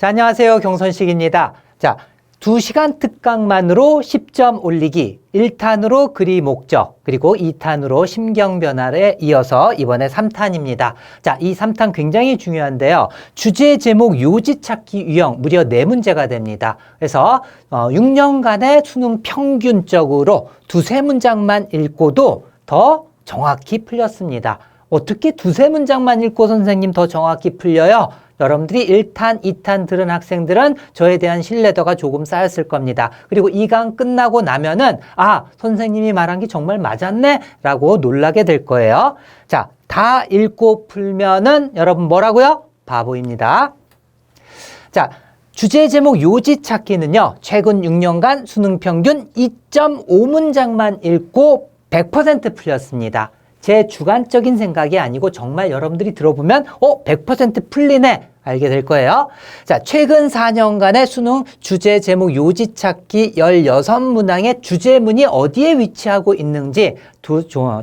자, 안녕하세요. 경선식입니다. 자, 2시간 특강만으로 10점 올리기, 1탄으로 글이 목적, 그리고 2탄으로 심경변화에 이어서 이번에 3탄입니다. 자, 이 3탄 굉장히 중요한데요. 주제, 제목, 요지 찾기 유형 무려 4문제가 됩니다. 그래서 6년간의 수능 평균적으로 2-3문장만 읽고도 더 정확히 풀렸습니다. 어떻게 2-3문장만 읽고 선생님 더 정확히 풀려요? 여러분들이 1탄, 2탄 들은 학생들은 저에 대한 신뢰도가 조금 쌓였을 겁니다. 그리고 이 강 끝나고 나면은 아, 선생님이 말한 게 정말 맞았네 라고 놀라게 될 거예요. 자, 다 읽고 풀면은 여러분 뭐라고요? 바보입니다. 자, 주제, 제목, 요지 찾기는요. 최근 6년간 수능 평균 2.5문장만 읽고 100% 풀렸습니다. 제 주관적인 생각이 아니고 정말 여러분들이 들어보면 100% 풀리네 알게 될 거예요. 자, 최근 4년간의 수능 주제, 제목, 요지 찾기 16문항의 주제문이 어디에 위치하고 있는지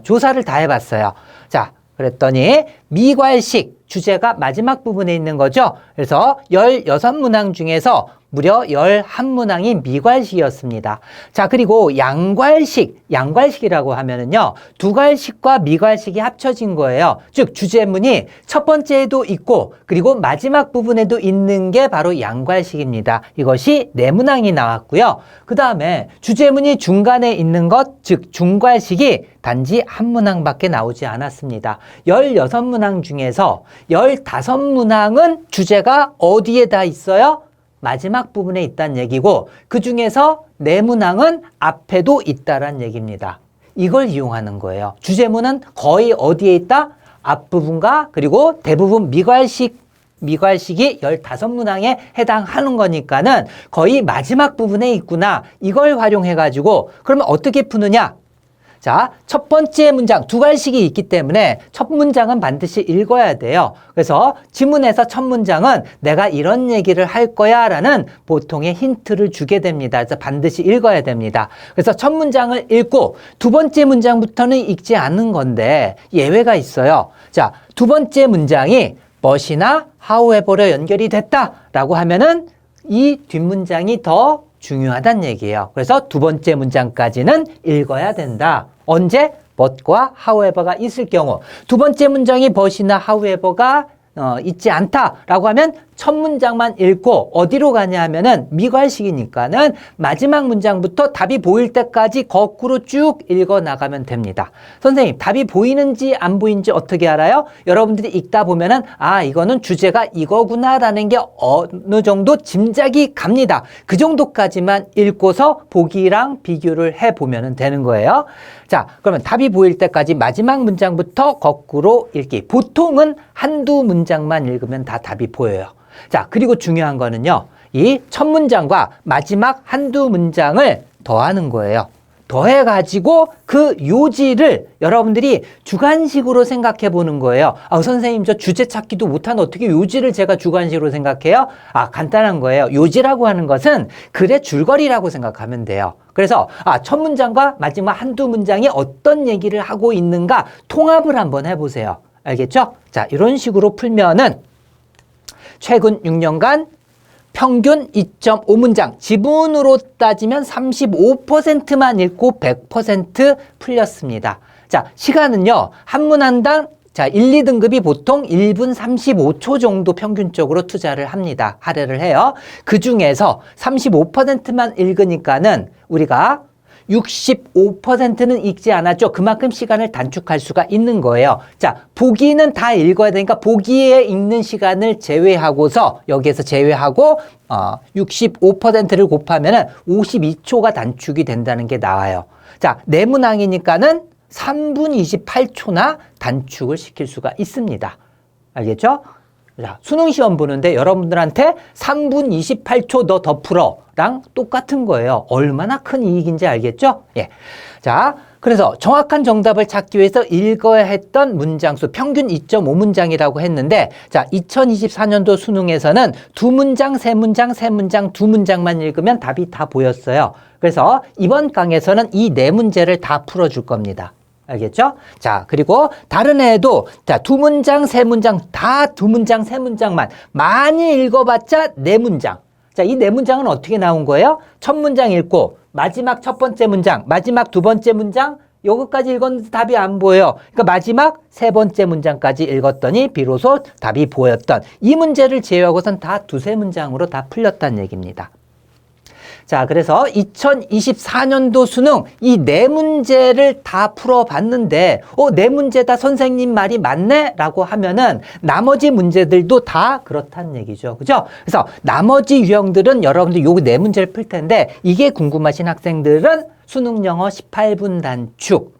조사를 다 해봤어요. 자, 그랬더니 미괄식 주제가 마지막 부분에 있는 거죠. 그래서 16문항 중에서 무려 11문항이 미괄식이었습니다. 자, 그리고 양괄식이라고 하면은요, 두괄식과 미괄식이 합쳐진 거예요. 즉, 주제문이 첫 번째에도 있고, 그리고 마지막 부분에도 있는 게 바로 양괄식입니다. 이것이 4문항이 나왔고요. 그 다음에 주제문이 중간에 있는 것, 즉, 중괄식이 단지 1문항밖에 나오지 않았습니다. 16문항 중에서 15문항은 주제가 어디에다 있어요? 마지막 부분에 있다는 얘기고 그 중에서 4문항은 앞에도 있다란 얘기입니다. 이걸 이용하는 거예요. 주제문은 거의 어디에 있다? 앞부분과 그리고 대부분 미괄식이 15문항에 해당하는 거니까는 거의 마지막 부분에 있구나. 이걸 활용해가지고 그러면 어떻게 푸느냐? 자, 첫 번째 문장, 두괄식이 있기 때문에 첫 문장은 반드시 읽어야 돼요. 그래서 지문에서 첫 문장은 내가 이런 얘기를 할 거야 라는 보통의 힌트를 주게 됩니다. 그래서 반드시 읽어야 됩니다. 그래서 첫 문장을 읽고 두 번째 문장부터는 읽지 않는 건데 예외가 있어요. 자, 두 번째 문장이 but이나 however로 연결이 됐다라고 하면은 이 뒷문장이 더 중요하다는 얘기예요. 그래서 두 번째 문장까지는 읽어야 된다. 언제? but과 however가 있을 경우. 두 번째 문장이 but이나 however가 있지 않다라고 하면 첫 문장만 읽고 어디로 가냐 하면은 미괄식이니까는 마지막 문장부터 답이 보일 때까지 거꾸로 쭉 읽어 나가면 됩니다. 선생님, 답이 보이는지 안 보이는지 어떻게 알아요? 여러분들이 읽다 보면은 아, 이거는 주제가 이거구나라는 게 어느 정도 짐작이 갑니다. 그 정도까지만 읽고서 보기랑 비교를 해보면 되는 거예요. 자, 그러면 답이 보일 때까지 마지막 문장부터 거꾸로 읽기. 보통은 한두 문장만 읽으면 다 답이 보여요. 자, 그리고 중요한 거는요. 이 첫 문장과 마지막 한두 문장을 더하는 거예요. 더해가지고 그 요지를 여러분들이 주관식으로 생각해 보는 거예요. 아, 선생님, 저 주제 찾기도 못하는 어떻게 요지를 제가 주관식으로 생각해요? 아, 간단한 거예요. 요지라고 하는 것은 글의 줄거리라고 생각하면 돼요. 그래서 첫 문장과 마지막 한두 문장이 어떤 얘기를 하고 있는가 통합을 한번 해보세요. 알겠죠? 자, 이런 식으로 풀면은 최근 6년간 평균 2.5문장, 지문으로 따지면 35%만 읽고 100% 풀렸습니다. 자, 시간은요, 한 문항당 1, 2등급이 보통 1분 35초 정도 평균적으로 투자를 합니다. 할애를 해요. 그 중에서 35%만 읽으니까는 우리가 65%는 읽지 않았죠. 그만큼 시간을 단축할 수가 있는 거예요. 자, 보기는 다 읽어야 되니까 보기에 읽는 시간을 제외하고서 여기에서 제외하고 65%를 곱하면은 52초가 단축이 된다는 게 나와요. 자, 4문항이니까는 3분 28초나 단축을 시킬 수가 있습니다. 알겠죠? 자, 수능 시험 보는데 여러분들한테 3분 28초 너 더 풀어 랑 똑같은 거예요. 얼마나 큰 이익인지 알겠죠? 예. 자, 그래서 정확한 정답을 찾기 위해서 읽어야 했던 문장 수 평균 2.5문장이라고 했는데 자, 2024년도 수능에서는 2문장, 3문장, 3문장, 2문장만 읽으면 답이 다 보였어요. 그래서 이번 강에서는 이 4문제를 다 풀어줄 겁니다. 알겠죠? 자, 그리고 다른 애도 자, 두 문장, 세 문장 다 두 문장, 세 문장만 많이 읽어봤자 네 문장. 자, 이 네 문장은 어떻게 나온 거예요? 첫 문장 읽고 마지막 첫 번째 문장, 마지막 두 번째 문장 요거까지 읽었는데 답이 안 보여요. 그러니까 마지막 세 번째 문장까지 읽었더니 비로소 답이 보였던 이 문제를 제외하고선 다 두세 문장으로 다 풀렸다는 얘기입니다. 자, 그래서 2024년도 수능 이 네 문제를 다 풀어봤는데 네 문제다 선생님 말이 맞네? 라고 하면은 나머지 문제들도 다 그렇다는 얘기죠. 그죠? 그래서 나머지 유형들은 여러분들 요 네 문제를 풀 텐데 이게 궁금하신 학생들은 수능 영어 18분 단축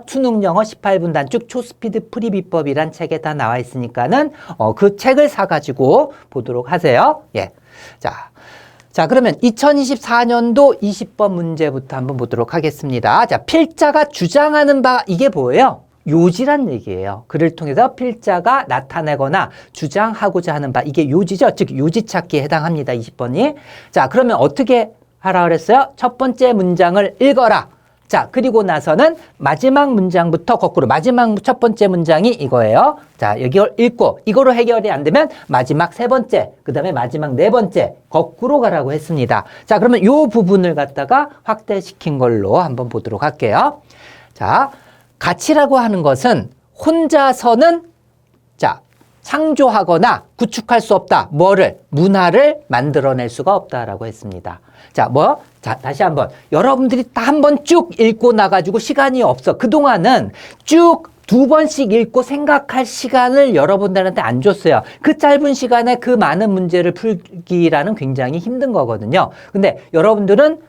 수능 영어 18분 단축 초스피드 풀이 비법이란 책에 다 나와 있으니까는 그 책을 사가지고 보도록 하세요. 예. 자, 그러면 2024년도 20번 문제부터 한번 보도록 하겠습니다. 자, 필자가 주장하는 바, 이게 뭐예요? 요지란 얘기예요. 글을 통해서 필자가 나타내거나 주장하고자 하는 바, 이게 요지죠? 즉, 요지 찾기에 해당합니다. 20번이. 자, 그러면 어떻게 하라 그랬어요? 첫 번째 문장을 읽어라. 자, 그리고 나서는 마지막 문장부터 거꾸로 마지막 첫 번째 문장이 이거예요. 자, 이걸 읽고 이거로 해결이 안 되면 마지막 세 번째, 그 다음에 마지막 네 번째 거꾸로 가라고 했습니다. 자, 그러면 이 부분을 갖다가 확대시킨 걸로 한번 보도록 할게요. 자, 가치라고 하는 것은 혼자서는 자, 창조하거나 구축할 수 없다. 뭐를? 문화를 만들어낼 수가 없다라고 했습니다. 자, 자, 다시 한번. 여러분들이 다 한번 쭉 읽고 나가지고 시간이 없어. 그동안은 쭉 두 번씩 읽고 생각할 시간을 여러분들한테 안 줬어요. 그 짧은 시간에 그 많은 문제를 풀기라는 굉장히 힘든 거거든요. 근데 여러분들은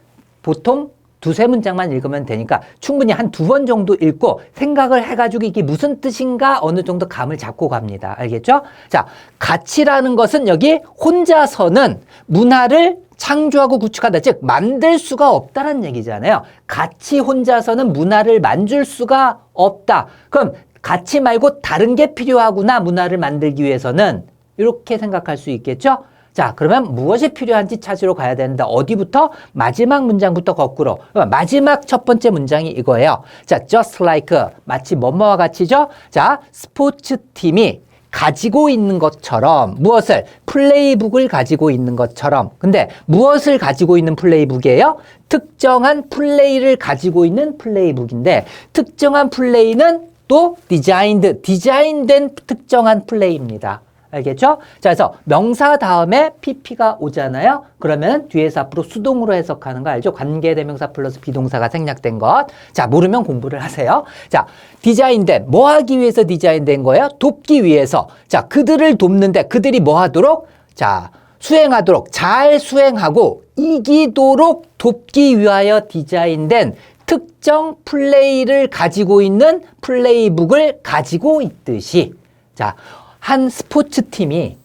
보통 두세 문장만 읽으면 되니까 충분히 한 두 번 정도 읽고 생각을 해가지고 이게 무슨 뜻인가 어느 정도 감을 잡고 갑니다. 알겠죠? 자, 가치라는 것은 여기 혼자서는 문화를 창조하고 구축한다. 즉, 만들 수가 없다는 얘기잖아요. 가치 혼자서는 문화를 만들 수가 없다. 그럼 가치 말고 다른 게 필요하구나. 문화를 만들기 위해서는 이렇게 생각할 수 있겠죠? 자, 그러면 무엇이 필요한지 찾으러 가야 되는데 어디부터? 마지막 문장부터 거꾸로. 마지막 첫 번째 문장이 이거예요. 자, just like 마치 뭐뭐와 같이죠? 자, 스포츠팀이 가지고 있는 것처럼 무엇을? 플레이북을 가지고 있는 것처럼. 근데 무엇을 가지고 있는 플레이북이에요? 특정한 플레이를 가지고 있는 플레이북인데 특정한 플레이는 또 디자인된 특정한 플레이입니다. 알겠죠? 자, 그래서 명사 다음에 PP가 오잖아요. 그러면 뒤에서 앞으로 수동으로 해석하는 거 알죠? 관계대명사 플러스 비동사가 생략된 것. 자, 모르면 공부를 하세요. 자, 디자인된, 뭐 하기 위해서 디자인된 거예요? 돕기 위해서. 자, 그들을 돕는데 그들이 뭐 하도록? 자, 수행하도록, 잘 수행하고 이기도록 돕기 위하여 디자인된 특정 플레이를 가지고 있는 플레이북을 가지고 있듯이. 자, 한 스포츠팀이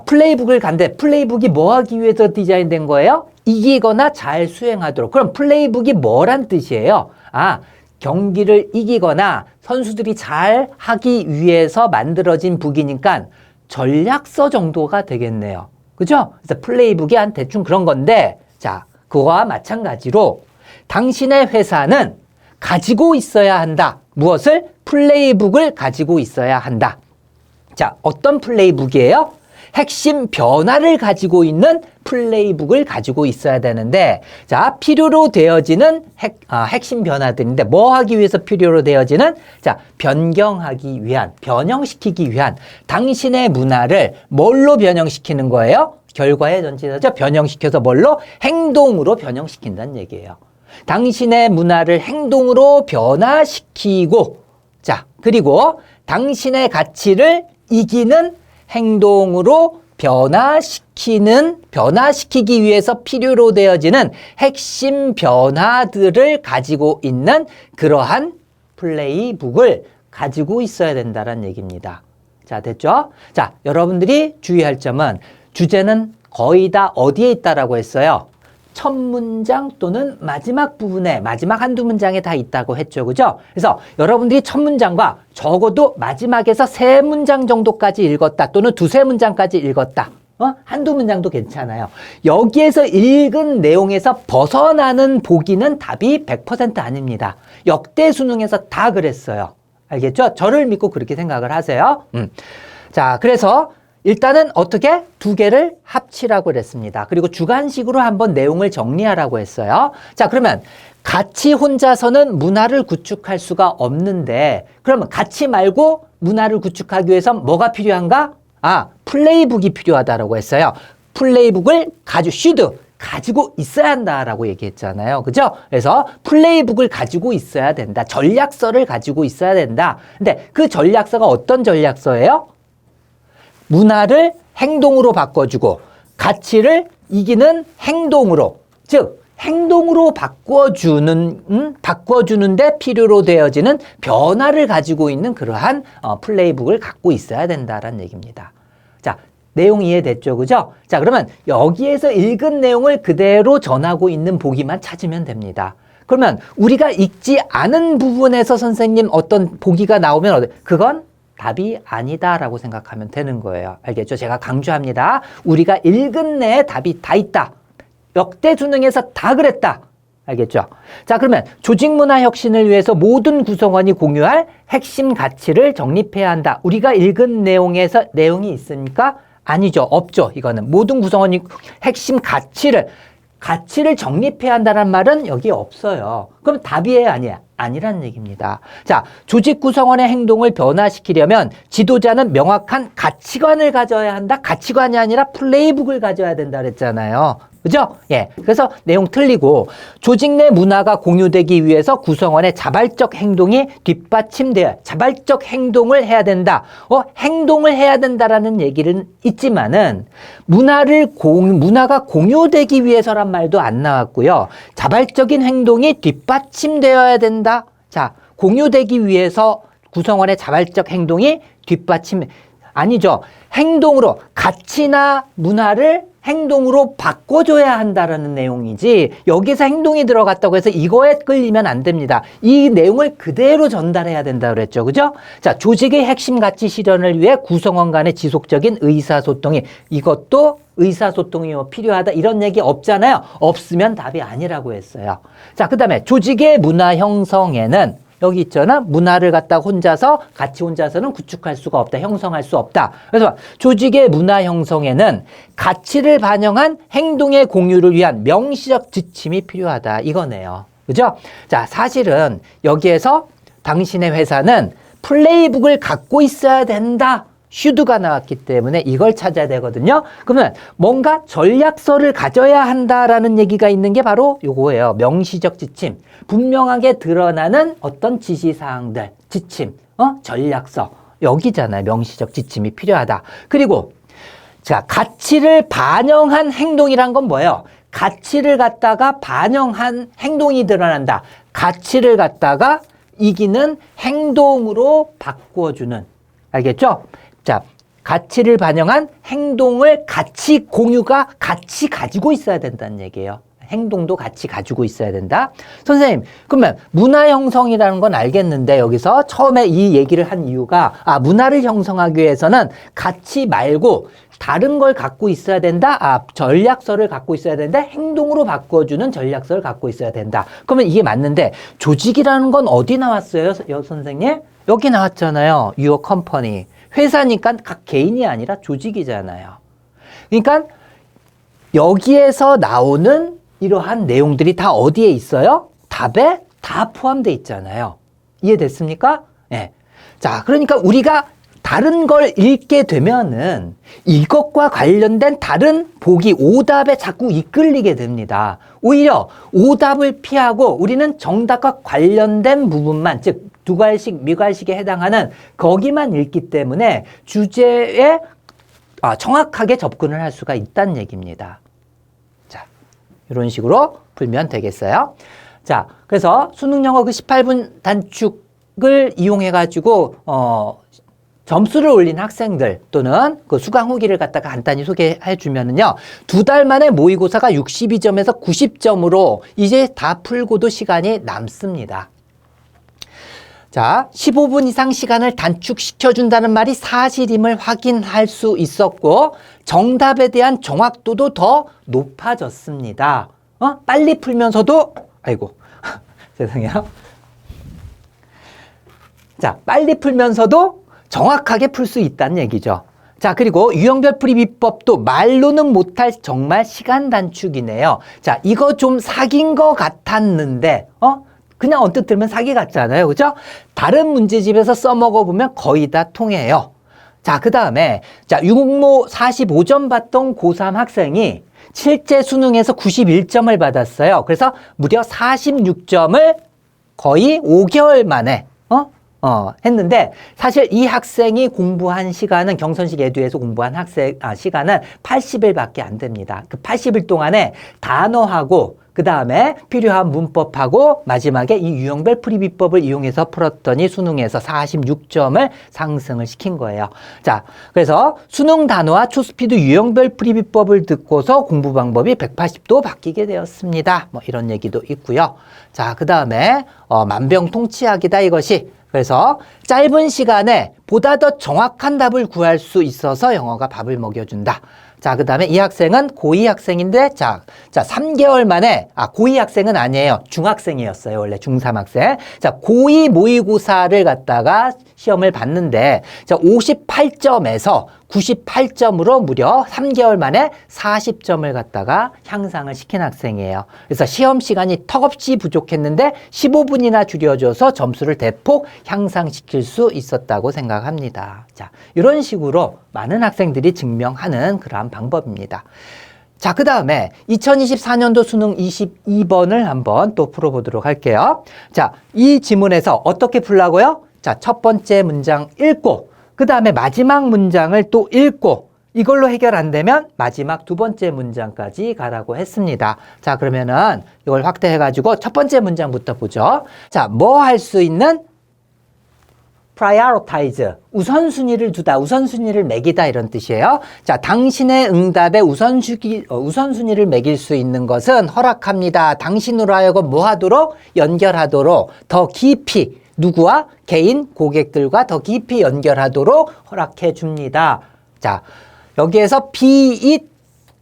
플레이북을 간대. 플레이북이 뭐 하기 위해서 디자인된 거예요? 이기거나 잘 수행하도록. 그럼 플레이북이 뭐란 뜻이에요? 경기를 이기거나 선수들이 잘 하기 위해서 만들어진 북이니까 전략서 정도가 되겠네요. 그죠? 그래서 플레이북이 한 대충 그런 건데, 자, 그거와 마찬가지로 당신의 회사는 가지고 있어야 한다. 무엇을? 플레이북을 가지고 있어야 한다. 자, 어떤 플레이북이에요? 핵심 변화를 가지고 있는 플레이북을 가지고 있어야 되는데, 자, 필요로 되어지는 핵심 변화들인데, 뭐 하기 위해서 필요로 되어지는? 자, 변경하기 위한, 변형시키기 위한 당신의 문화를 뭘로 변형시키는 거예요? 결과의 전치사죠. 변형시켜서 뭘로? 행동으로 변형시킨다는 얘기예요. 당신의 문화를 행동으로 변화시키고, 자, 그리고 당신의 가치를 이기는 행동으로 변화시키기 위해서 필요로 되어지는 핵심 변화들을 가지고 있는 그러한 플레이북을 가지고 있어야 된다는 얘기입니다. 자, 됐죠? 자, 여러분들이 주의할 점은 주제는 거의 다 어디에 있다라고 했어요? 첫 문장 또는 마지막 부분에, 마지막 한두 문장에 다 있다고 했죠. 그죠? 그래서 여러분들이 첫 문장과 적어도 마지막에서 세 문장 정도까지 읽었다 또는 두세 문장까지 읽었다. 한두 문장도 괜찮아요. 여기에서 읽은 내용에서 벗어나는 보기는 답이 100% 아닙니다. 역대 수능에서 다 그랬어요. 알겠죠? 저를 믿고 그렇게 생각을 하세요. 자, 그래서 일단은 어떻게? 두 개를 합치라고 그랬습니다. 그리고 주관식으로 한번 내용을 정리하라고 했어요. 자, 그러면 같이 혼자서는 문화를 구축할 수가 없는데, 그러면 같이 말고 문화를 구축하기 위해서 뭐가 필요한가? 플레이북이 필요하다라고 했어요. 플레이북을 가지고 있어야 한다라고 얘기했잖아요. 그죠? 그래서 플레이북을 가지고 있어야 된다. 전략서를 가지고 있어야 된다. 근데 그 전략서가 어떤 전략서예요? 문화를 행동으로 바꿔주고 가치를 이기는 행동으로, 즉 행동으로 바꿔주는데 필요로 되어지는 변화를 가지고 있는 그러한 플레이북을 갖고 있어야 된다라는 얘기입니다. 자, 내용 이해됐죠? 그죠? 자, 그러면 여기에서 읽은 내용을 그대로 전하고 있는 보기만 찾으면 됩니다. 그러면 우리가 읽지 않은 부분에서 선생님 어떤 보기가 나오면 그건 답이 아니다라고 생각하면 되는 거예요. 알겠죠? 제가 강조합니다. 우리가 읽은 내에 답이 다 있다. 역대 수능에서 다 그랬다. 알겠죠? 자, 그러면 조직문화 혁신을 위해서 모든 구성원이 공유할 핵심 가치를 정립해야 한다. 우리가 읽은 내용에서 내용이 있습니까? 아니죠. 없죠. 이거는 모든 구성원이 핵심 가치를 정립해야 한다는 말은 여기 없어요. 그럼 답이에요? 아니에요? 아니라는 얘기입니다. 자, 조직 구성원의 행동을 변화시키려면 지도자는 명확한 가치관을 가져야 한다. 가치관이 아니라 플레이북을 가져야 된다 그랬잖아요. 그죠? 예. 그래서 내용 틀리고, 조직 내 문화가 공유되기 위해서 구성원의 자발적 행동이 뒷받침돼야, 자발적 행동을 해야 된다. 행동을 해야 된다라는 얘기는 있지만은, 문화가 공유되기 위해서란 말도 안 나왔고요. 자발적인 행동이 뒷받침되어야 된다. 자, 공유되기 위해서 구성원의 자발적 행동이 아니죠. 행동으로, 가치나 문화를 행동으로 바꿔줘야 한다라는 내용이지, 여기서 행동이 들어갔다고 해서 이거에 끌리면 안 됩니다. 이 내용을 그대로 전달해야 된다 그랬죠. 그죠? 자, 조직의 핵심 가치 실현을 위해 구성원 간의 지속적인 의사소통이, 이것도 의사소통이 필요하다 이런 얘기 없잖아요. 없으면 답이 아니라고 했어요. 자, 그 다음에 조직의 문화 형성에는 여기 있잖아. 문화를 갖다가 같이 혼자서는 구축할 수가 없다. 형성할 수 없다. 그래서 조직의 문화 형성에는 가치를 반영한 행동의 공유를 위한 명시적 지침이 필요하다. 이거네요. 그죠? 자, 사실은 여기에서 당신의 회사는 플레이북을 갖고 있어야 된다. 슈드가 나왔기 때문에 이걸 찾아야 되거든요. 그러면 뭔가 전략서를 가져야 한다라는 얘기가 있는 게 바로 요거예요. 명시적 지침. 분명하게 드러나는 어떤 지시사항들, 지침, 전략서. 여기잖아요. 명시적 지침이 필요하다. 그리고 자, 가치를 반영한 행동이란 건 뭐예요? 가치를 갖다가 반영한 행동이 드러난다. 가치를 갖다가 이기는 행동으로 바꿔주는. 알겠죠? 자, 가치를 반영한 행동을 같이 가지고 있어야 된다는 얘기예요. 행동도 같이 가지고 있어야 된다. 선생님, 그러면 문화 형성이라는 건 알겠는데 여기서 처음에 이 얘기를 한 이유가 문화를 형성하기 위해서는 가치 말고 다른 걸 갖고 있어야 된다. 전략서를 갖고 있어야 된다. 행동으로 바꿔주는 전략서를 갖고 있어야 된다. 그러면 이게 맞는데 조직이라는 건 어디 나왔어요, 선생님? 여기 나왔잖아요. Your company. 회사니까 각 개인이 아니라 조직이잖아요. 그러니까 여기에서 나오는 이러한 내용들이 다 어디에 있어요? 답에 다 포함되어 있잖아요. 이해됐습니까? 네. 자, 그러니까 우리가 다른 걸 읽게 되면은 이것과 관련된 다른 보기, 오답에 자꾸 이끌리게 됩니다. 오히려 오답을 피하고 우리는 정답과 관련된 부분만, 즉 두괄식, 미괄식에 해당하는 거기만 읽기 때문에 주제에 정확하게 접근을 할 수가 있다는 얘기입니다. 자, 이런 식으로 풀면 되겠어요. 자, 그래서 수능 영어 그 18분 단축을 이용해가지고 점수를 올린 학생들 또는 그 수강 후기를 갖다가 간단히 소개해 주면은요, 2달 만에 모의고사가 62점에서 90점으로 이제 다 풀고도 시간이 남습니다. 자, 15분 이상 시간을 단축시켜준다는 말이 사실임을 확인할 수 있었고 정답에 대한 정확도도 더 높아졌습니다. 빨리 풀면서도 아이고 죄송해요. 자, 빨리 풀면서도 정확하게 풀 수 있다는 얘기죠. 자, 그리고 유형별 풀이 비법도 말로는 못할 정말 시간 단축이네요. 자, 이거 좀 사기인 것 같았는데 그냥 언뜻 들으면 사기 같잖아요. 그죠? 다른 문제집에서 써먹어 보면 거의 다 통해요. 자, 그 다음에 자, 유공모 45점 받던 고3 학생이 실제 수능에서 91점을 받았어요. 그래서 무려 46점을 거의 5개월 만에 했는데 사실 이 학생이 공부한 시간은 경선식 에듀에서 공부한 시간은 80일밖에 안 됩니다. 그 80일 동안에 단어하고 그 다음에 필요한 문법하고 마지막에 이 유형별 풀이 비법을 이용해서 풀었더니 수능에서 46점을 상승을 시킨 거예요. 자, 그래서 수능 단어와 초스피드 유형별 풀이 비법을 듣고서 공부 방법이 180도 바뀌게 되었습니다. 뭐 이런 얘기도 있고요. 자, 그 다음에 만병통치약이다 이것이. 그래서 짧은 시간에 보다 더 정확한 답을 구할 수 있어서 영어가 밥을 먹여준다. 자, 그 다음에 이 학생은 고2 학생인데, 자, 3개월 만에, 고2 학생은 아니에요. 중학생이었어요. 원래 중3 학생. 자, 고2 모의고사를 갖다가 시험을 봤는데, 자, 58점에서 98점으로 무려 3개월 만에 40점을 갖다가 향상을 시킨 학생이에요. 그래서 시험 시간이 턱없이 부족했는데 15분이나 줄여줘서 점수를 대폭 향상시킬 수 있었다고 생각합니다. 자, 이런 식으로 많은 학생들이 증명하는 그러한 방법입니다. 자, 그 다음에 2024년도 수능 22번을 한번 또 풀어보도록 할게요. 자, 이 지문에서 어떻게 풀라고요? 자, 첫 번째 문장 읽고 그 다음에 마지막 문장을 또 읽고 이걸로 해결 안 되면 마지막 두 번째 문장까지 가라고 했습니다. 자, 그러면은 이걸 확대해가지고 첫 번째 문장부터 보죠. 자, 뭐 할 수 있는? prioritize, 우선순위를 두다, 우선순위를 매기다 이런 뜻이에요. 자, 당신의 응답에 우선순위를 매길 수 있는 것은 허락합니다. 당신으로 하여금 뭐 하도록? 연결하도록 더 깊이 누구와? 개인 고객들과 더 깊이 연결하도록 허락해 줍니다. 자, 여기에서 be it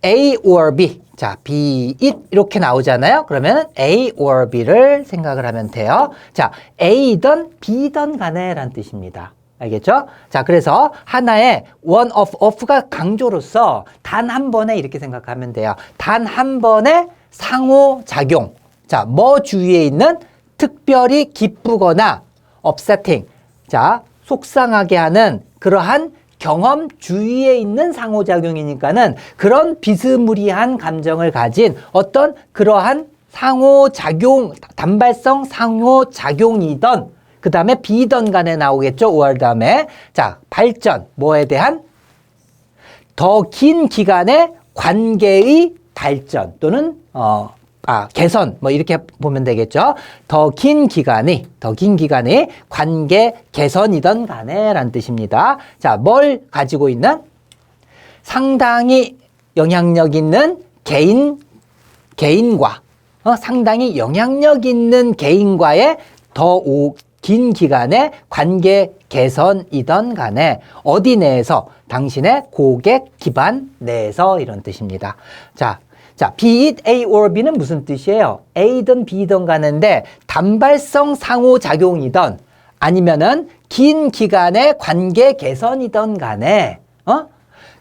A or B. 자, be it 이렇게 나오잖아요. 그러면 A or B를 생각을 하면 돼요. 자, A든 B든 간에 라는 뜻입니다. 알겠죠? 자, 그래서 하나의 one of가 강조로서 단 한 번에 이렇게 생각하면 돼요. 단 한 번의 상호작용. 자, 뭐 주위에 있는 특별히 기쁘거나 upsetting, 자, 속상하게 하는 그러한 경험 주위에 있는 상호작용이니까는 그런 비스무리한 감정을 가진 어떤 그러한 상호작용, 단발성 상호작용이던 그 다음에 비던 간에 나오겠죠. 5월 다음에. 자, 발전, 뭐에 대한? 더 긴 기간의 관계의 발전 또는 개선, 뭐 이렇게 보면 되겠죠. 더 긴 기간이 관계 개선이던 간에 라는 뜻입니다. 자, 뭘 가지고 있는? 상당히 영향력 있는 개인과, 상당히 영향력 있는 개인과의 더 긴 기간의 관계 개선이던 간에 어디 내에서? 당신의 고객 기반 내에서 이런 뜻입니다. 자, be it A or B는 무슨 뜻이에요? A든 B든 간인데 단발성 상호작용이든 아니면은 긴 기간의 관계 개선이든 간에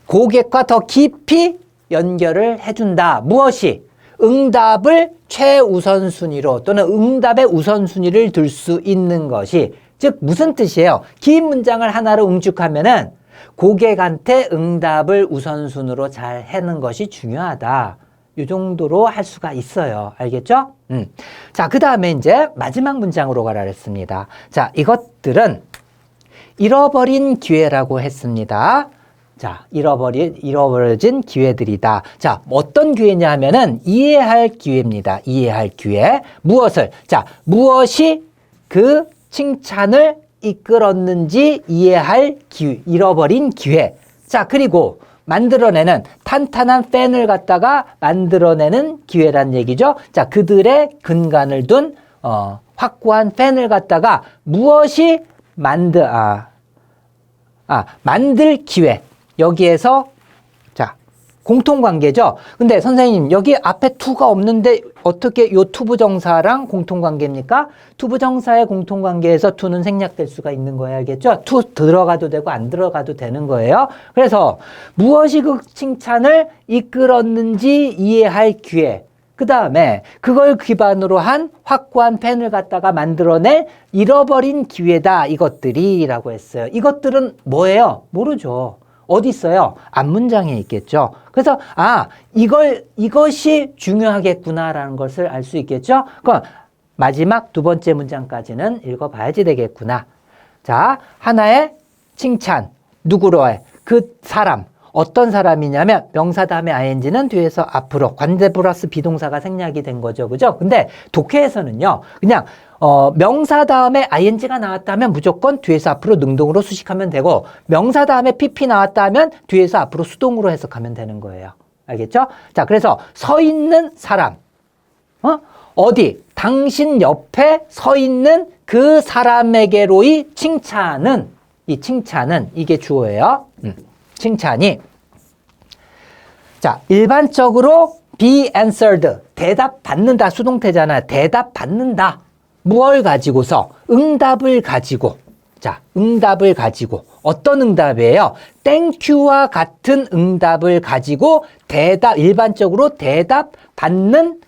고객과 더 깊이 연결을 해준다. 무엇이? 응답을 최우선순위로 또는 응답의 우선순위를 둘 수 있는 것이 즉 무슨 뜻이에요? 긴 문장을 하나로 응축하면은 고객한테 응답을 우선순위로 잘 해는 것이 중요하다. 이 정도로 할 수가 있어요. 알겠죠? 자, 그 다음에 이제 마지막 문장으로 가라 했습니다. 자, 이것들은 잃어버린 기회라고 했습니다. 자, 잃어버려진 기회들이다. 자, 어떤 기회냐 하면은 이해할 기회입니다. 이해할 기회. 무엇을? 자, 무엇이 그 칭찬을 이끌었는지 이해할 기회, 잃어버린 기회. 자, 그리고 만들어내는 탄탄한 팬을 갖다가 만들어내는 기회란 얘기죠. 자, 그들의 근간을 둔 확고한 팬을 갖다가 무엇이 만들 기회. 여기에서 자, 공통관계죠. 근데 선생님 여기 앞에 to가 없는데 어떻게 요 투부정사랑 공통관계입니까? 투부정사의 공통관계에서 to는 생략될 수가 있는 거예요. 알겠죠? to 들어가도 되고 안 들어가도 되는 거예요. 그래서 무엇이 그 칭찬을 이끌었는지 이해할 기회. 그 다음에 그걸 기반으로 한 확고한 팬을 갖다가 만들어낼 잃어버린 기회다. 이것들이라고 했어요. 이것들은 뭐예요? 모르죠. 어디 있어요? 앞문장에 있겠죠. 그래서 이것이 중요하겠구나라는 것을 알 수 있겠죠. 그럼 마지막 두 번째 문장까지는 읽어봐야지 되겠구나. 자, 하나의 칭찬. 누구로 해? 그 사람. 어떤 사람이냐면 명사 다음에 ing는 뒤에서 앞으로 관대 플러스 비동사가 생략이 된 거죠. 그죠? 근데 독해에서는요. 그냥 명사 다음에 ing가 나왔다면 무조건 뒤에서 앞으로 능동으로 수식하면 되고 명사 다음에 pp 나왔다면 뒤에서 앞으로 수동으로 해석하면 되는 거예요. 알겠죠? 자, 그래서 서 있는 사람. 어디? 당신 옆에 서 있는 그 사람에게로의 칭찬은 이게 주어예요. 칭찬이. 자, 일반적으로 be answered. 대답 받는다. 수동태잖아요. 대답 받는다. 무엇을 가지고서? 응답을 가지고. 자, 응답을 가지고. 어떤 응답이에요? 땡큐와 같은 응답을 가지고 일반적으로 대답 받는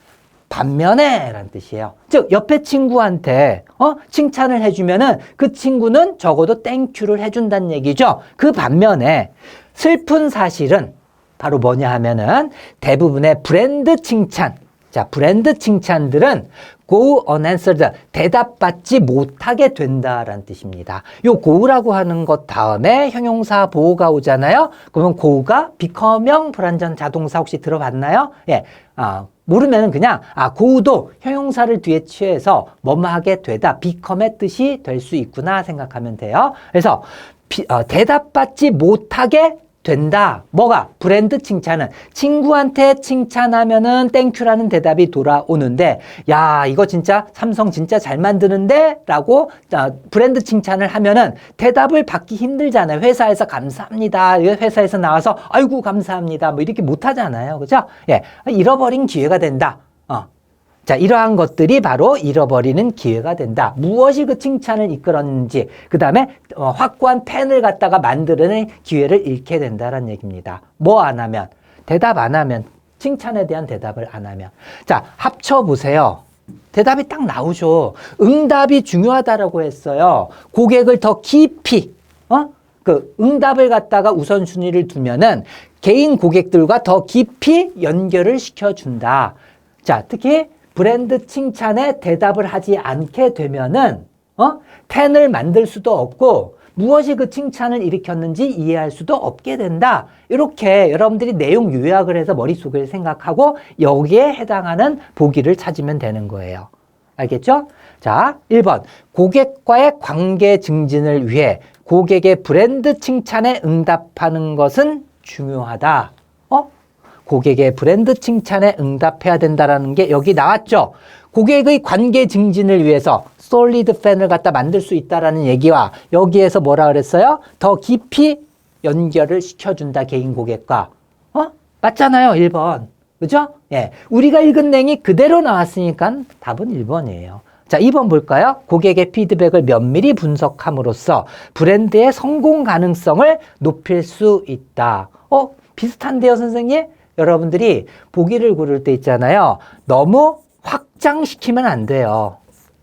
반면에 라는 뜻이에요. 즉 옆에 친구한테 칭찬을 해주면은 그 친구는 적어도 땡큐를 해준다는 얘기죠. 그 반면에 슬픈 사실은 바로 뭐냐 하면은 대부분의 브랜드 칭찬. 자, 브랜드 칭찬들은 go unanswered. 대답받지 못하게 된다라는 뜻입니다. 요 go라고 하는 것 다음에 형용사 보호가 오잖아요. 그러면 go가 becoming 불완전 자동사 혹시 들어봤나요? 예. 모르면은 그냥 go도 형용사를 뒤에 취해서 뭐뭐하게 되다, become의 뜻이 될 수 있구나 생각하면 돼요. 그래서 대답받지 못하게 된다. 뭐가? 브랜드 칭찬은 친구한테 칭찬하면은 땡큐라는 대답이 돌아오는데 야, 이거 진짜 삼성 진짜 잘 만드는데 라고 브랜드 칭찬을 하면은 대답을 받기 힘들잖아요. 회사에서 감사합니다. 회사에서 나와서 아이고 감사합니다. 뭐 이렇게 못 하잖아요. 그죠? 예. 잃어버린 기회가 된다. 자, 이러한 것들이 바로 잃어버리는 기회가 된다. 무엇이 그 칭찬을 이끌었는지, 그 다음에 확고한 팬을 갖다가 만드는 기회를 잃게 된다는 얘기입니다. 뭐 안 하면? 대답 안 하면, 칭찬에 대한 대답을 안 하면. 자, 합쳐보세요. 대답이 딱 나오죠. 응답이 중요하다라고 했어요. 고객을 더 깊이, 그 응답을 갖다가 우선순위를 두면은 개인 고객들과 더 깊이 연결을 시켜준다. 자, 특히 브랜드 칭찬에 대답을 하지 않게 되면은 팬을 만들 수도 없고 무엇이 그 칭찬을 일으켰는지 이해할 수도 없게 된다. 이렇게 여러분들이 내용 요약을 해서 머릿속에 생각하고 여기에 해당하는 보기를 찾으면 되는 거예요. 알겠죠? 자, 1번. 고객과의 관계 증진을 위해 고객의 브랜드 칭찬에 응답하는 것은 중요하다. 고객의 브랜드 칭찬에 응답해야 된다라는 게 여기 나왔죠. 고객의 관계 증진을 위해서 솔리드 팬을 갖다 만들 수 있다라는 얘기와 여기에서 뭐라 그랬어요? 더 깊이 연결을 시켜준다, 개인 고객과. 맞잖아요, 1번. 그죠? 예. 우리가 읽은 내용이 그대로 나왔으니까 답은 1번이에요. 자, 2번 볼까요? 고객의 피드백을 면밀히 분석함으로써 브랜드의 성공 가능성을 높일 수 있다. 비슷한데요, 선생님? 여러분들이 보기를 고를 때 있잖아요. 너무 확장시키면 안 돼요.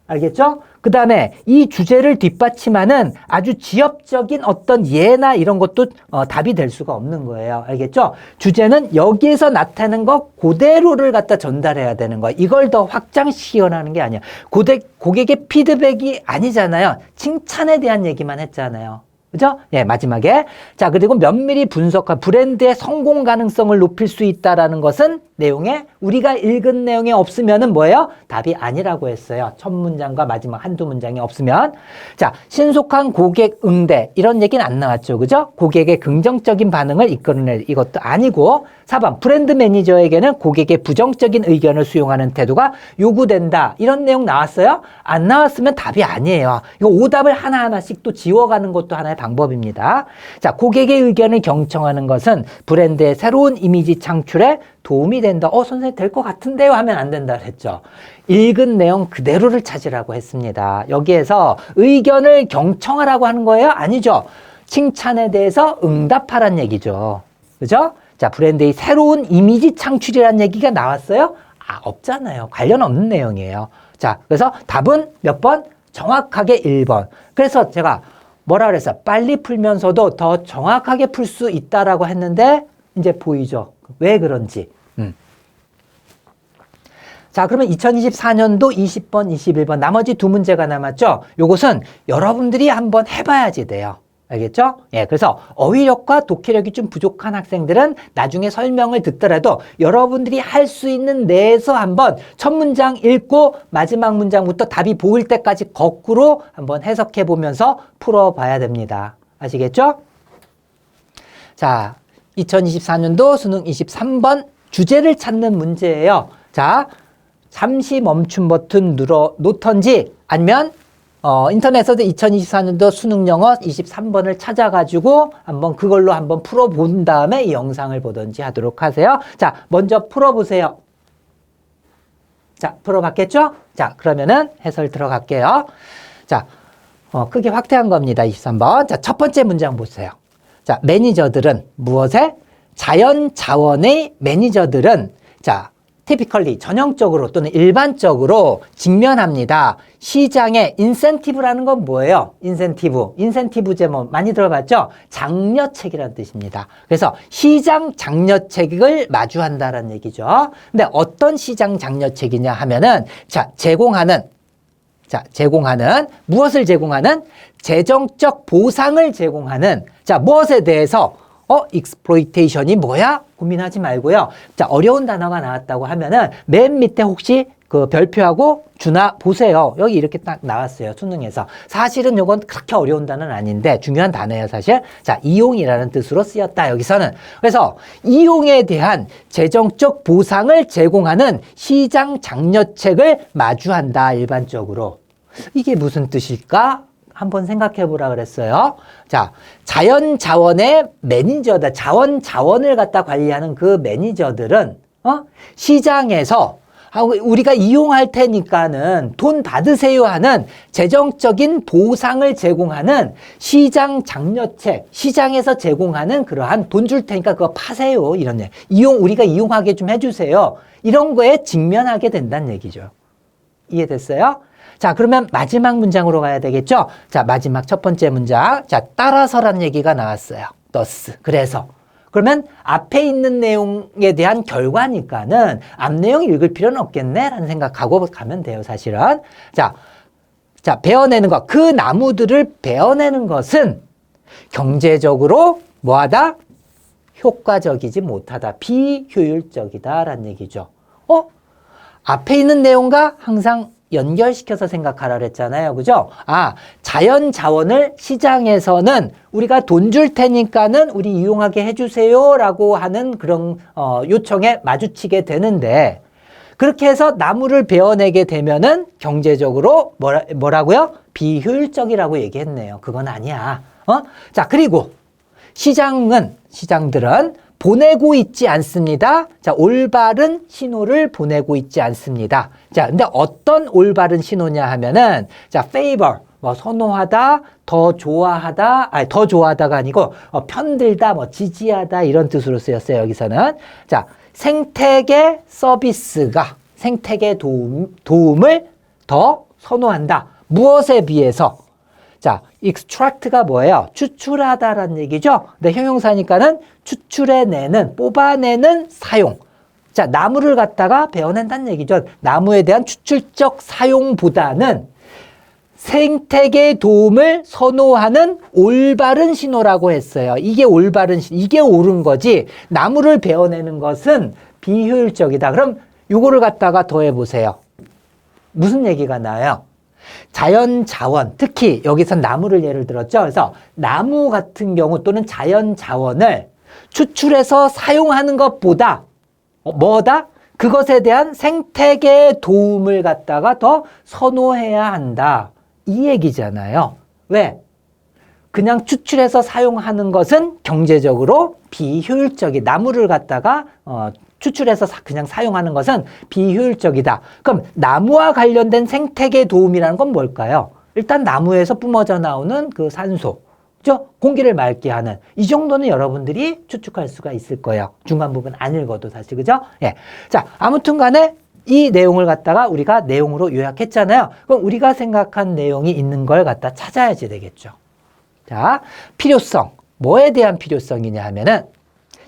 알겠죠? 그 다음에 이 주제를 뒷받침하는 아주 지엽적인 어떤 예나 이런 것도 답이 될 수가 없는 거예요. 알겠죠? 주제는 여기에서 나타나는 것 그대로를 갖다 전달해야 되는 거예요. 이걸 더 확장시키거나 게 아니야. 고객의 피드백이 아니잖아요. 칭찬에 대한 얘기만 했잖아요. 그죠? 예, 마지막에. 자, 그리고 면밀히 분석한 브랜드의 성공 가능성을 높일 수 있다라는 것은 내용에 우리가 읽은 내용에 없으면은 뭐예요? 답이 아니라고 했어요. 첫 문장과 마지막 한두 문장이 없으면. 자, 신속한 고객 응대. 이런 얘기는 안 나왔죠. 그죠? 고객의 긍정적인 반응을 이끌어낼 이것도 아니고 4번 브랜드 매니저에게는 고객의 부정적인 의견을 수용하는 태도가 요구된다. 이런 내용 나왔어요? 안 나왔으면 답이 아니에요. 이거 오답을 하나하나씩 또 지워가는 것도 하나의 방법입니다. 자, 고객의 의견을 경청하는 것은 브랜드의 새로운 이미지 창출에 도움이 된다. 선생님 될 것 같은데요? 하면 안 된다 그랬죠. 읽은 내용 그대로를 찾으라고 했습니다. 여기에서 의견을 경청하라고 하는 거예요? 아니죠. 칭찬에 대해서 응답하란 얘기죠. 그죠? 자, 브랜드의 새로운 이미지 창출이라는 얘기가 나왔어요? 없잖아요. 관련 없는 내용이에요. 자, 그래서 답은 몇 번? 정확하게 1번. 그래서 제가 뭐라 그랬어요? 빨리 풀면서도 더 정확하게 풀 수 있다라고 했는데 이제 보이죠? 왜 그런지. 자, 그러면 2024년도 20번, 21번 나머지 두 문제가 남았죠? 요것은 여러분들이 한번 해봐야지 돼요. 알겠죠? 예, 그래서 어휘력과 독해력이 좀 부족한 학생들은 나중에 설명을 듣더라도 여러분들이 할 수 있는 내에서 한번 첫 문장 읽고 마지막 문장부터 답이 보일 때까지 거꾸로 한번 해석해 보면서 풀어봐야 됩니다. 아시겠죠? 자, 2024년도 수능 23번 주제를 찾는 문제예요. 자, 잠시 멈춤 버튼 눌러 놓던지 아니면 인터넷에서 2024년도 수능 영어 23번을 찾아가지고 한번 그걸로 한번 풀어본 다음에 이 영상을 보든지 하도록 하세요. 자, 먼저 풀어보세요. 자, 풀어봤겠죠? 자, 그러면은 해설 들어갈게요. 자, 크게 확대한 겁니다. 23번. 자, 첫 번째 문장 보세요. 자, 매니저들은 무엇에? 자연 자원의 매니저들은 자, typically 전형적으로 또는 일반적으로 직면합니다. 시장의 인센티브라는 건 뭐예요? 인센티브 제목 많이 들어봤죠? 장려책이라는 뜻입니다. 그래서 시장 장려책을 마주한다라는 얘기죠. 근데 어떤 시장 장려책이냐 하면은 제공하는 무엇을 제공하는? 재정적 보상을 제공하는 무엇에 대해서 exploitation이 뭐야? 고민하지 말고요. 자, 어려운 단어가 나왔다고 하면은 맨 밑에 혹시 그 별표하고 주나 보세요. 여기 이렇게 딱 나왔어요. 수능에서. 사실은 이건 그렇게 어려운 단어는 아닌데 중요한 단어예요, 사실. 자, 이용이라는 뜻으로 쓰였다, 여기서는. 그래서 이용에 대한 재정적 보상을 제공하는 시장 장려책을 마주한다, 일반적으로. 이게 무슨 뜻일까? 한번 생각해 보라 그랬어요. 자, 자연 자원의 매니저다. 자원을 갖다 관리하는 그 매니저들은 시장에서 우리가 이용할 테니까는 돈 받으세요 하는 재정적인 보상을 제공하는 시장 장려책, 시장에서 제공하는 그러한 돈 줄 테니까 그거 파세요. 이런 우리가 이용하게 좀 해주세요. 이런 거에 직면하게 된다는 얘기죠. 이해됐어요? 자, 그러면 마지막 문장으로 가야 되겠죠? 자, 마지막 첫 번째 문장. 자, 따라서란 얘기가 나왔어요. thus. 그래서. 그러면 앞에 있는 내용에 대한 결과니까는 앞 내용 읽을 필요는 없겠네? 라는 생각하고 가면 돼요, 사실은. 자, 베어내는 것. 그 나무들을 베어내는 것은 경제적으로 뭐하다? 효과적이지 못하다. 비효율적이다. 라는 얘기죠. 앞에 있는 내용과 항상 연결시켜서 생각하라 그랬잖아요. 그죠? 자연 자원을 시장에서는 우리가 돈 줄 테니까는 우리 이용하게 해주세요 라고 하는 그런 요청에 마주치게 되는데 그렇게 해서 나무를 베어내게 되면은 경제적으로 뭐라고요? 비효율적이라고 얘기했네요. 그건 아니야. 자, 그리고 시장들은 보내고 있지 않습니다. 자, 올바른 신호를 보내고 있지 않습니다. 자, 근데 어떤 올바른 신호냐 하면은, 자, favor, 선호하다, 더 좋아하다가 아니고, 편들다, 지지하다, 이런 뜻으로 쓰였어요, 여기서는. 자, 생태계 서비스가, 생태계 도움을 더 선호한다. 무엇에 비해서? 자, extract가 뭐예요? 추출하다라는 얘기죠. 근데 형용사니까는 추출해내는, 뽑아내는 사용. 자, 나무를 갖다가 베어낸다는 얘기죠. 나무에 대한 추출적 사용보다는 생태계 도움을 선호하는 올바른 신호라고 했어요. 이게 올바른 이게 옳은 거지. 나무를 베어내는 것은 비효율적이다. 그럼 요거를 갖다가 더해 보세요. 무슨 얘기가 나요? 자연 자원, 특히 여기서 나무를 예를 들었죠. 그래서 나무 같은 경우 또는 자연 자원을 추출해서 사용하는 것보다 뭐다? 그것에 대한 생태계 도움을 갖다가 더 선호해야 한다. 이 얘기잖아요. 왜? 그냥 추출해서 사용하는 것은 경제적으로 비효율적이 나무를 갖다가 추출해서 그냥 사용하는 것은 비효율적이다. 그럼 나무와 관련된 생태계 도움이라는 건 뭘까요? 일단 나무에서 뿜어져 나오는 그 산소, 그죠? 공기를 맑게 하는 이 정도는 여러분들이 추측할 수가 있을 거예요. 중간 부분 안 읽어도 사실, 그죠? 예. 자, 아무튼 간에 이 내용을 갖다가 우리가 내용으로 요약했잖아요. 그럼 우리가 생각한 내용이 있는 걸 갖다 찾아야지 되겠죠. 자, 필요성. 뭐에 대한 필요성이냐 하면은,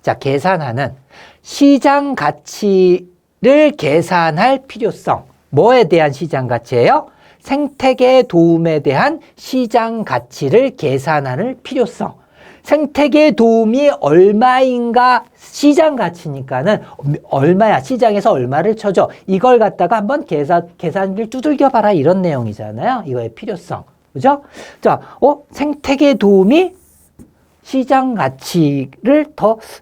자, 계산하는 시장 가치를 계산할 필요성. 뭐에 대한 시장 가치예요? 생태계 도움에 대한 시장 가치를 계산하는 필요성. 생태계 도움이 얼마인가 시장 가치니까는 얼마야 시장에서 얼마를 쳐줘 이걸 갖다가 한번 계산기를 두들겨 봐라 이런 내용이잖아요. 이거의 필요성. 그죠? 자, 생태계 도움이 시장 가치를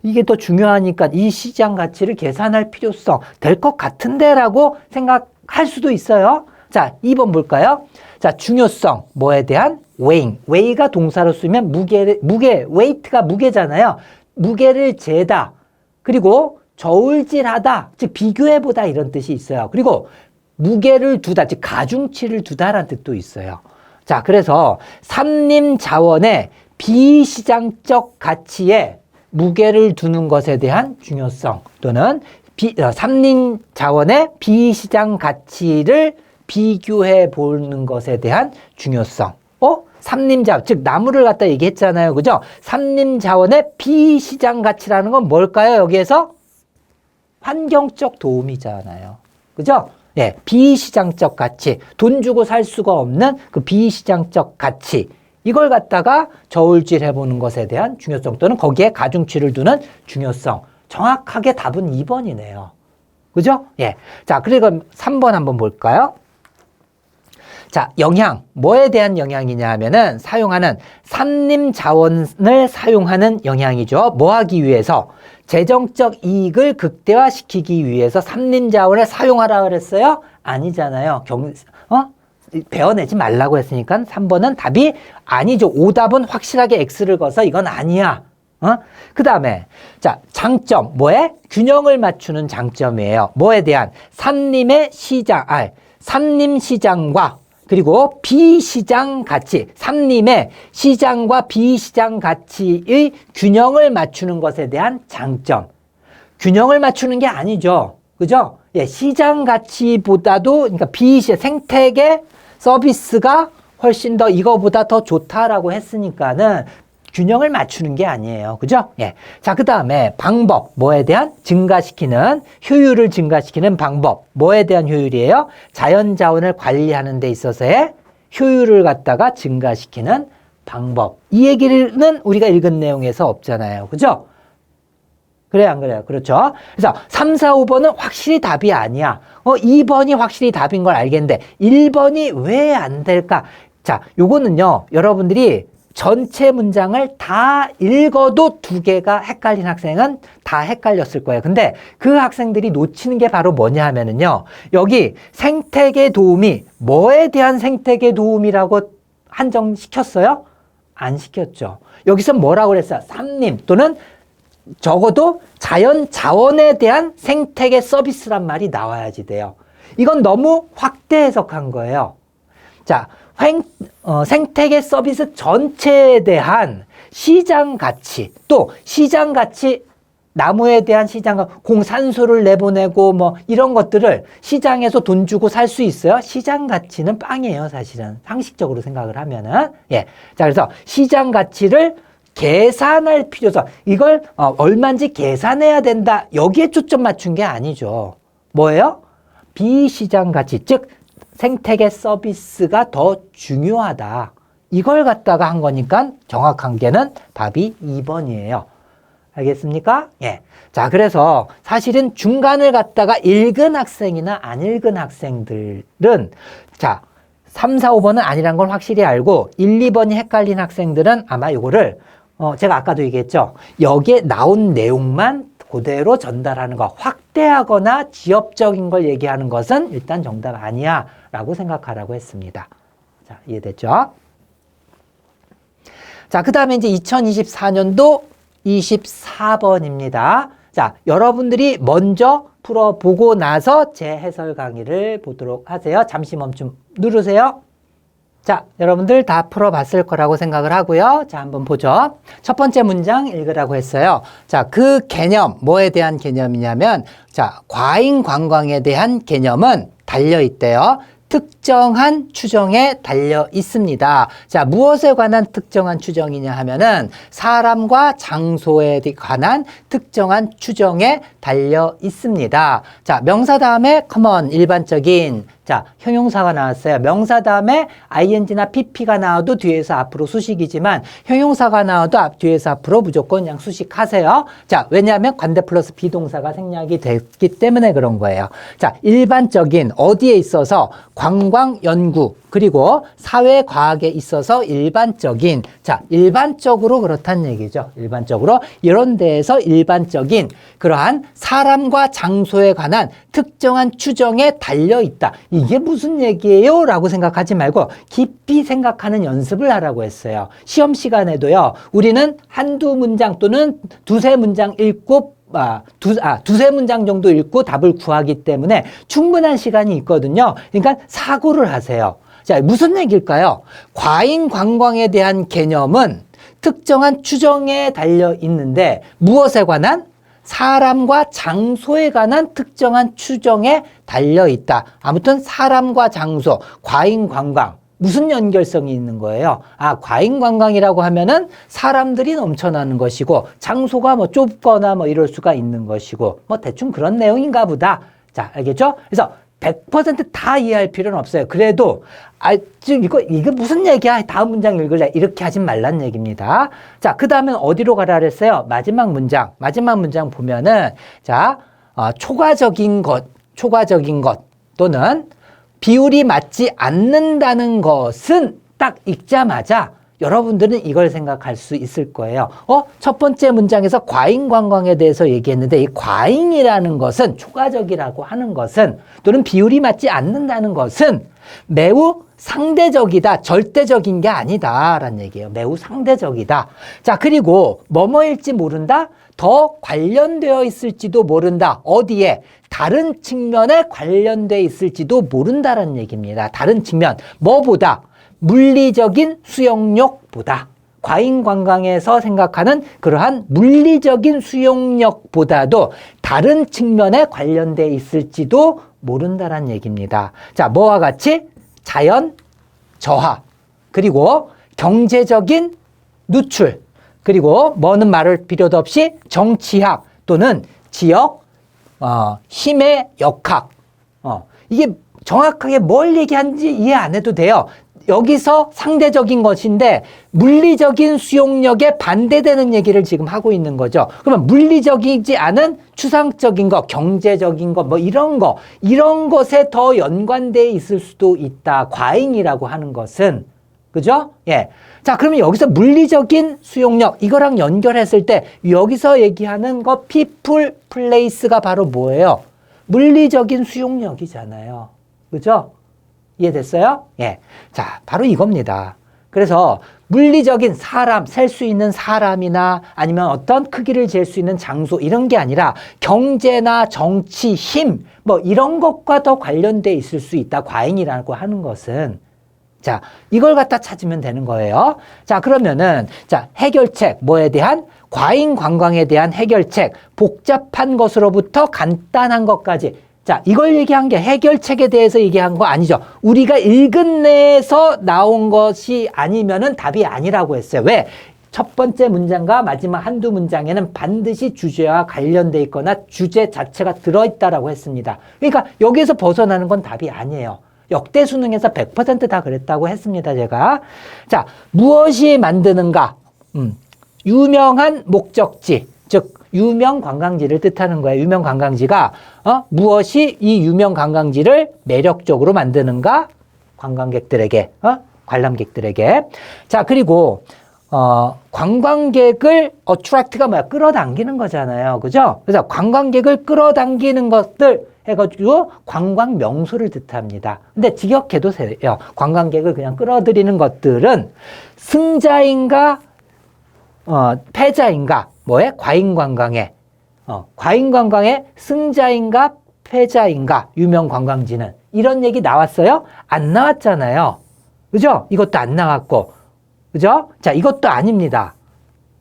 이게 더 중요하니까 이 시장 가치를 계산할 필요성 될 것 같은데라고 생각할 수도 있어요. 자, 2번 볼까요? 자, 중요성. 뭐에 대한? weighing. weigh가 동사로 쓰면 weight가 무게잖아요. 무게를 재다. 그리고 저울질하다. 즉, 비교해보다 이런 뜻이 있어요. 그리고 무게를 두다. 즉, 가중치를 두다라는 뜻도 있어요. 자, 그래서 산림 자원의 비시장적 가치에 무게를 두는 것에 대한 중요성 또는 산림 자원의 비시장 가치를 비교해 보는 것에 대한 중요성. 산림자원, 즉 나무를 갖다 얘기했잖아요. 그죠? 산림자원의 비시장 가치라는 건 뭘까요? 여기에서 환경적 도움이잖아요. 그죠? 예, 비시장적 가치. 돈 주고 살 수가 없는 그 비시장적 가치. 이걸 갖다가 저울질 해보는 것에 대한 중요성 또는 거기에 가중치를 두는 중요성. 정확하게 답은 2번이네요. 그죠? 예. 자, 그리고 3번 한번 볼까요? 자, 영향. 뭐에 대한 영향이냐 하면은 사용하는 산림 자원을 사용하는 영향이죠. 뭐 하기 위해서? 재정적 이익을 극대화시키기 위해서 산림 자원을 사용하라 그랬어요? 아니잖아요. 베어내지 말라고 했으니까 3번은 답이 아니죠. 오답은 확실하게 X를 거서 이건 아니야. 그 다음에, 자, 장점. 뭐에? 균형을 맞추는 장점이에요. 뭐에 대한? 산림의 산림 시장과 그리고 비시장 가치, 산림의 시장과 비시장 가치의 균형을 맞추는 것에 대한 장점. 균형을 맞추는 게 아니죠. 그죠? 예, 시장 가치보다도, 그러니까 생태계 서비스가 훨씬 더 이거보다 더 좋다라고 했으니까는 균형을 맞추는 게 아니에요. 그죠? 예. 자, 그 다음에 방법. 뭐에 대한? 효율을 증가시키는 방법. 뭐에 대한 효율이에요? 자연자원을 관리하는 데 있어서의 효율을 갖다가 증가시키는 방법. 이 얘기는 우리가 읽은 내용에서 없잖아요. 그죠? 그래요, 안 그래요? 그렇죠? 그래서 3, 4, 5번은 확실히 답이 아니야. 2번이 확실히 답인 걸 알겠는데 1번이 왜 안 될까? 자, 요거는요. 여러분들이 전체 문장을 다 읽어도 2개가 헷갈린 학생은 다 헷갈렸을 거예요. 근데 그 학생들이 놓치는 게 바로 뭐냐 하면은요. 여기 생태계 도움이 뭐에 대한 생태계 도움이라고 한정시켰어요? 안 시켰죠. 여기서 뭐라고 그랬어요? 산림 또는 적어도 자연 자원에 대한 생태계 서비스란 말이 나와야지 돼요. 이건 너무 확대 해석한 거예요. 자, 생태계 서비스 전체에 대한 시장 가치, 또 시장 가치, 나무에 대한 시장, 공산소를 내보내고 뭐 이런 것들을 시장에서 돈 주고 살 수 있어요? 시장 가치는 빵이에요, 사실은. 상식적으로 생각을 하면은. 예. 자, 그래서 시장 가치를 계산할 필요성, 이걸 얼마인지 계산해야 된다. 여기에 초점 맞춘 게 아니죠. 뭐예요? 비시장 가치, 즉 생태계 서비스가 더 중요하다. 이걸 갖다가 한 거니까 정확한 게는 답이 2번이에요. 알겠습니까? 예. 자, 그래서 사실은 중간을 갖다가 읽은 학생이나 안 읽은 학생들은 자, 3, 4, 5번은 아니란 걸 확실히 알고 1, 2번이 헷갈린 학생들은 아마 이거를 제가 아까도 얘기했죠. 여기에 나온 내용만 그대로 전달하는 거, 확대하거나 지엽적인 걸 얘기하는 것은 일단 정답 아니야 라고 생각하라고 했습니다. 자, 이해됐죠? 자, 그 다음에 이제 2024년도 24번입니다. 자, 여러분들이 먼저 풀어보고 나서 제 해설 강의를 보도록 하세요. 잠시 멈춤 누르세요. 자, 여러분들 다 풀어봤을 거라고 생각을 하고요. 자, 한번 보죠. 첫 번째 문장 읽으라고 했어요. 자, 그 개념, 뭐에 대한 개념이냐면, 자, 과잉 관광에 대한 개념은 달려있대요. 특정한 추정에 달려 있습니다. 자, 무엇에 관한 특정한 추정이냐 하면은 사람과 장소에 관한 특정한 추정에 달려 있습니다. 자, 명사 다음에 common, 일반적인. 자, 형용사가 나왔어요. 명사 다음에 ing나 pp가 나와도 뒤에서 앞으로 수식이지만 형용사가 나와도 뒤에서 앞으로 무조건 그냥 수식하세요. 자, 왜냐하면 관대 플러스 비동사가 생략이 됐기 때문에 그런 거예요. 자, 일반적인 어디에 있어서 관광 연구 그리고 사회과학에 있어서 일반적인 자, 일반적으로 그렇다는 얘기죠. 일반적으로 이런 데에서 일반적인 그러한 사람과 장소에 관한 특정한 추정에 달려있다. 이게 무슨 얘기예요? 라고 생각하지 말고 깊이 생각하는 연습을 하라고 했어요. 시험 시간에도요. 우리는 한두 문장 또는 두세 문장 읽고 두세 문장 정도 읽고 답을 구하기 때문에 충분한 시간이 있거든요. 그러니까 사고를 하세요. 자, 무슨 얘기일까요? 과잉 관광에 대한 개념은 특정한 추정에 달려 있는데 무엇에 관한? 사람과 장소에 관한 특정한 추정에 달려 있다. 아무튼 사람과 장소, 과잉 관광. 무슨 연결성이 있는 거예요? 과잉 관광이라고 하면은 사람들이 넘쳐나는 것이고 장소가 뭐 좁거나 뭐 이럴 수가 있는 것이고 뭐 대충 그런 내용인가 보다. 자, 알겠죠? 그래서 100%다 이해할 필요는 없어요. 그래도 지금 이거 무슨 얘기야? 다음 문장 읽을래? 이렇게 하진 말란 얘기입니다. 자, 그 다음엔 어디로 가라 그랬어요? 마지막 문장 보면은 자, 초과적인 것 또는 비율이 맞지 않는다는 것은 딱 읽자마자 여러분들은 이걸 생각할 수 있을 거예요. 첫 번째 문장에서 과잉 관광에 대해서 얘기했는데 이 과잉이라는 것은 초과적이라고 하는 것은 또는 비율이 맞지 않는다는 것은 매우 상대적이다. 절대적인 게 아니다라는 얘기예요. 매우 상대적이다. 자, 그리고 뭐뭐일지 모른다. 더 관련되어 있을지도 모른다. 어디에? 다른 측면에 관련되어 있을지도 모른다라는 얘기입니다. 다른 측면. 뭐보다? 물리적인 수용력보다. 과잉 관광에서 생각하는 그러한 물리적인 수용력보다도 다른 측면에 관련되어 있을지도 모른다라는 얘기입니다. 자, 뭐와 같이? 자연 저하, 그리고 경제적인 누출, 그리고 뭐는 말할 필요도 없이 정치학 또는 지역 힘의 역학. 이게 정확하게 뭘 얘기하는지 이해 안 해도 돼요. 여기서 상대적인 것인데 물리적인 수용력에 반대되는 얘기를 지금 하고 있는 거죠. 그러면 물리적이지 않은 추상적인 것, 경제적인 것, 뭐 이런 것에 더 연관되어 있을 수도 있다. 과잉이라고 하는 것은. 그죠? 예. 자, 그러면 여기서 물리적인 수용력, 이거랑 연결했을 때 여기서 얘기하는 거 people, place가 바로 뭐예요? 물리적인 수용력이잖아요. 그죠? 이해됐어요? 예. 자, 바로 이겁니다. 그래서 물리적인 사람, 셀 수 있는 사람이나 아니면 어떤 크기를 잴 수 있는 장소 이런 게 아니라 경제나 정치, 힘, 뭐 이런 것과 더 관련돼 있을 수 있다. 과잉이라고 하는 것은. 자, 이걸 갖다 찾으면 되는 거예요. 자, 그러면은 자, 해결책 뭐에 대한? 과잉 관광에 대한 해결책. 복잡한 것으로부터 간단한 것까지. 자, 이걸 얘기한 게 해결책에 대해서 얘기한 거 아니죠. 우리가 읽은 내에서 나온 것이 아니면은 답이 아니라고 했어요. 왜? 첫 번째 문장과 마지막 한두 문장에는 반드시 주제와 관련돼 있거나 주제 자체가 들어있다라고 했습니다. 그러니까 여기에서 벗어나는 건 답이 아니에요. 역대 수능에서 100%다 그랬다고 했습니다, 제가. 자, 무엇이 만드는가? 유명한 목적지, 즉 유명 관광지를 뜻하는 거예요. 유명 관광지가 무엇이 이 유명 관광지를 매력적으로 만드는가? 관광객들에게, 관람객들에게. 자, 그리고 관광객을 attract가 뭐야? 끌어당기는 거잖아요. 그죠? 그래서 관광객을 끌어당기는 것들 해가지고 관광 명소를 뜻합니다. 근데 직역해도 돼요. 관광객을 그냥 끌어들이는 것들은 승자인가, 패자인가? 뭐에? 과잉관광에. 과잉관광의 승자인가, 패자인가? 유명 관광지는. 이런 얘기 나왔어요? 안 나왔잖아요. 그죠? 이것도 안 나왔고. 그죠? 자, 이것도 아닙니다.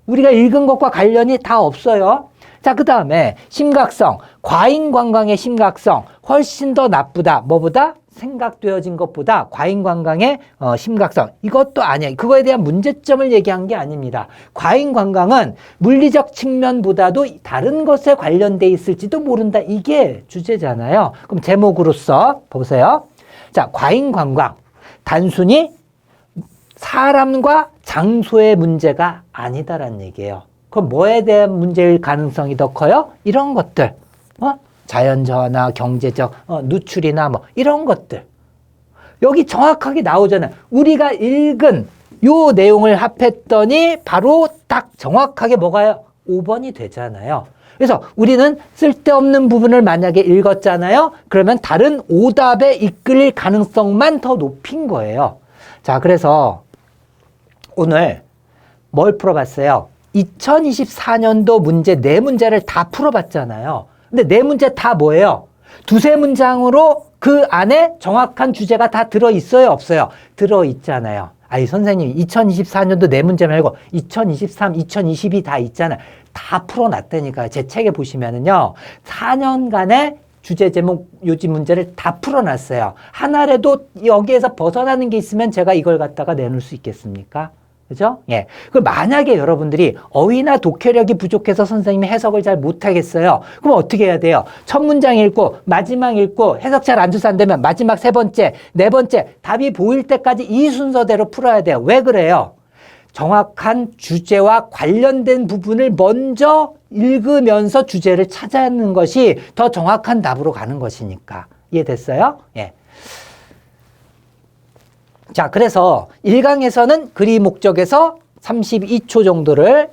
우리가 읽은 것과 관련이 다 없어요. 자, 그 다음에 심각성. 과잉관광의 심각성. 훨씬 더 나쁘다. 뭐보다? 생각되어진 것보다 과잉관광의 심각성. 이것도 아니에요. 그거에 대한 문제점을 얘기한 게 아닙니다. 과잉관광은 물리적 측면보다도 다른 것에 관련돼 있을지도 모른다. 이게 주제잖아요. 그럼 제목으로서 보세요. 자, 과잉관광. 단순히 사람과 장소의 문제가 아니다라는 얘기예요. 그럼 뭐에 대한 문제일 가능성이 더 커요? 이런 것들. 자연재해나 경제적 누출이나 뭐 이런 것들. 여기 정확하게 나오잖아요. 우리가 읽은 요 내용을 합했더니 바로 딱 정확하게 뭐가요? 5번이 되잖아요. 그래서 우리는 쓸데없는 부분을 만약에 읽었잖아요. 그러면 다른 오답에 이끌릴 가능성만 더 높인 거예요. 자, 그래서 오늘 뭘 풀어봤어요? 2024년도 문제 4문제를 다 풀어봤잖아요. 근데 4문제 다 뭐예요? 두세 문장으로 그 안에 정확한 주제가 다 들어있어요? 없어요? 들어있잖아요. 아니, 선생님, 2024년도 4문제 말고 2023, 2022 다 있잖아요. 다 풀어놨다니까요. 제 책에 보시면은요, 4년간의 주제 제목 요지 문제를 다 풀어놨어요. 하나라도 여기에서 벗어나는 게 있으면 제가 이걸 갖다가 내놓을 수 있겠습니까? 그죠? 예. 그 만약에 여러분들이 어휘나 독해력이 부족해서 선생님이 해석을 잘 못하겠어요. 그럼 어떻게 해야 돼요? 첫 문장 읽고 마지막 읽고 해석 잘 안 돼서 안 되면 마지막 세 번째, 네 번째 답이 보일 때까지 이 순서대로 풀어야 돼요. 왜 그래요? 정확한 주제와 관련된 부분을 먼저 읽으면서 주제를 찾아내는 것이 더 정확한 답으로 가는 것이니까. 이해됐어요? 예. 자, 그래서 1강에서는 그리 목적에서 32초 정도를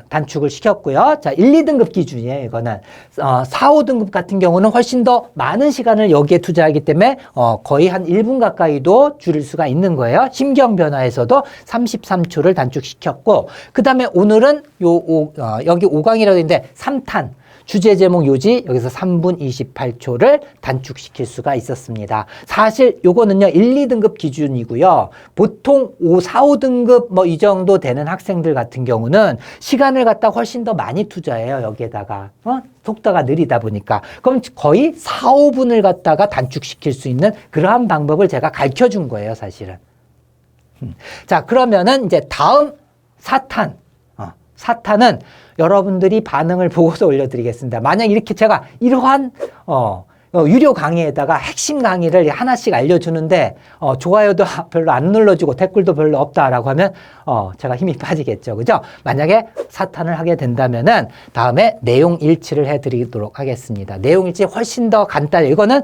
단축을 시켰고요. 자, 1, 2등급 기준이에요, 이거는. 4, 5등급 같은 경우는 훨씬 더 많은 시간을 여기에 투자하기 때문에 거의 한 1분 가까이도 줄일 수가 있는 거예요. 심경 변화에서도 33초를 단축시켰고, 그 다음에 오늘은 여기 5강이라고 했는데 3탄. 주제 제목 요지 여기서 3분 28초를 단축시킬 수가 있었습니다. 사실 요거는요 1, 2등급 기준이고요. 보통 5, 4, 5등급 뭐 이 정도 되는 학생들 같은 경우는 시간을 갖다 훨씬 더 많이 투자해요. 여기에다가 속도가 느리다 보니까. 그럼 거의 4, 5분을 갖다가 단축시킬 수 있는 그러한 방법을 제가 가르쳐 준 거예요. 사실은. 자, 그러면은 이제 다음 4탄. 4탄은 여러분들이 반응을 보고서 올려드리겠습니다. 만약 이렇게 제가 이러한 유료 강의에다가 핵심 강의를 하나씩 알려주는데 좋아요도 별로 안 눌러주고 댓글도 별로 없다라고 하면 제가 힘이 빠지겠죠. 그죠? 만약에 4탄을 하게 된다면은 다음에 내용 일치를 해드리도록 하겠습니다. 내용 일치 훨씬 더 간단해요. 이거는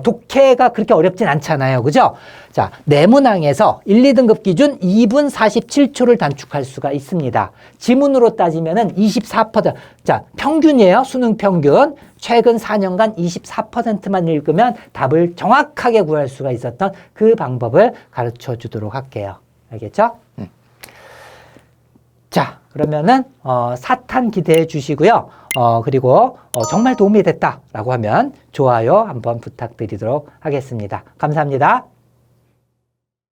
독해가 그렇게 어렵진 않잖아요. 그죠? 자, 내문항에서 1, 2등급 기준 2분 47초를 단축할 수가 있습니다. 지문으로 따지면은 24%. 자, 평균이에요. 수능 평균. 최근 4년간 24%만 읽으면 답을 정확하게 구할 수가 있었던 그 방법을 가르쳐 주도록 할게요. 알겠죠? 자, 그러면은 4탄 기대해 주시고요. 그리고 정말 도움이 됐다라고 하면 좋아요 한번 부탁드리도록 하겠습니다. 감사합니다.